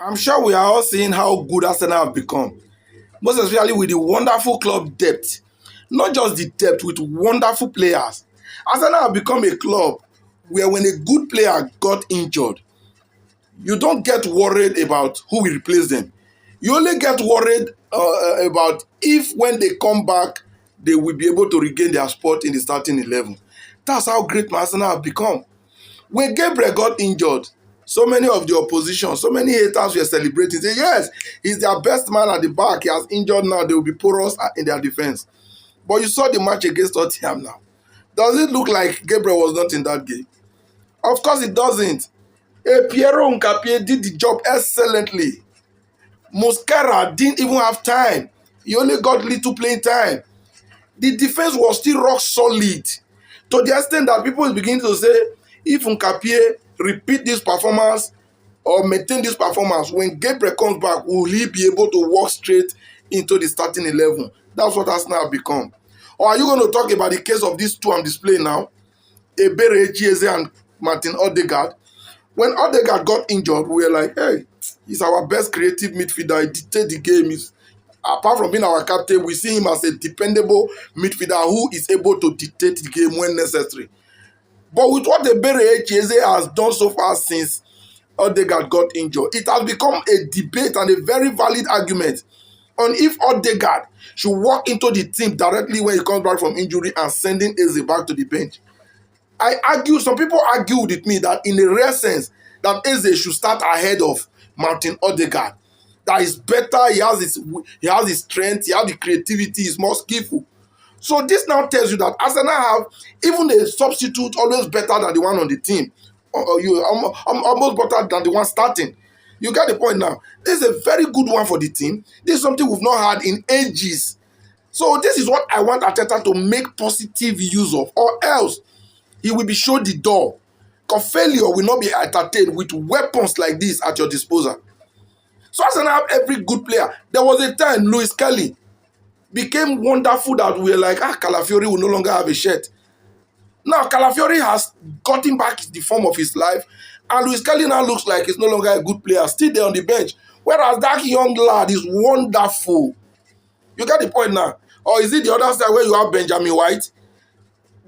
I'm sure we are all seeing how good Arsenal have become, most especially with the wonderful club depth. Not just the depth, with wonderful players. Arsenal have become a club where when a good player got injured, you don't get worried about who will replace them. You only get worried about if when they come back, they will be able to regain their spot in the starting 11. That's how great Arsenal have become. When Gabriel got injured, so many of the opposition, so many haters were celebrating, saying, yes, he's their best man at the back. He has injured now. They will be porous in their defense. But you saw the match against Tottenham now. Does it look like Gabriel was not in that game? Of course it doesn't. Piero Nkapie did the job excellently. Mosquera didn't even have time. He only got little playing time. The defense was still rock solid, to the extent that people is beginning to say, if Nkapie repeat this performance or maintain this performance, when Gabriel comes back, will he be able to walk straight into the starting 11? That's what Arsenal have become. Or are you going to talk about the case of these two I'm displaying now? Ebere Chieze and Martin Odegaard. When Odegaard got injured, we were like, hey, he's our best creative midfielder. He dictates the game. Apart from being our captain, we see him as a dependable midfielder who is able to dictate the game when necessary. But with what Ebere Chieze has done so far since Odegaard got injured, it has become a debate and a very valid argument on if Odegaard should walk into the team directly when he comes back from injury and sending Eze back to the bench. Some people argue with me that in a rare sense, that Eze should start ahead of Martin Odegaard. That is better, he has his strength, he has the creativity, he's more skillful. So this now tells you that Arsenal have even a substitute always better than the one on the team. Almost better than the one starting. You get the point now. This is a very good one for the team. This is something we've not had in ages. So this is what I want Arteta to make positive use of, or else he will be shown the door. Because failure will not be entertained with weapons like this at your disposal. So Arsenal have every good player. There was a time Luis Kelly became wonderful that we were like, Calafiori will no longer have a shirt. Now Calafiori has gotten back the form of his life, and Luis Kelly now looks like he's no longer a good player, still there on the bench. Whereas that young lad is wonderful. You get the point now? Or is it the other side where you have Benjamin White?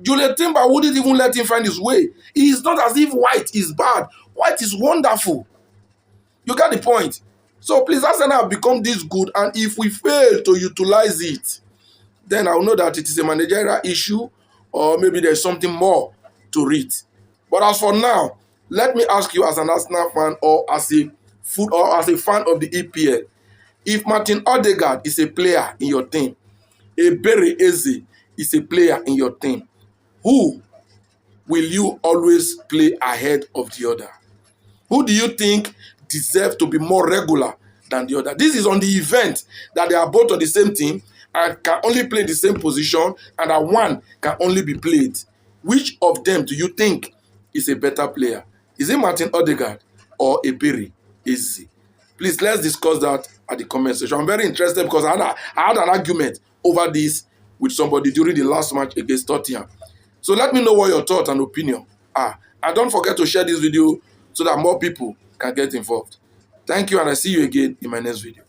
Julian Timber wouldn't even let him find his way. It is not as if White is bad. White is wonderful. You get the point? So please, Arsenal have become this good, and if we fail to utilize it, then I will know that it is a managerial issue, or maybe there's something more to it. But as for now, let me ask you as an Arsenal fan or as a fan of the EPL, if Martin Odegaard is a player in your team, Ebere Eze is a player in your team, who will you always play ahead of the other? Who do you think deserves to be more regular than the other? This is on the event that they are both on the same team and can only play the same position, and that one can only be played. Which of them do you think is a better player? Is it Martin Odegaard or Ebere Eze? Please, let's discuss that at the comment section. I'm very interested because I had an argument over this with somebody during the last match against Tottenham. So let me know what your thoughts and opinion are. And don't forget to share this video so that more people can get involved. Thank you, and I see you again in my next video.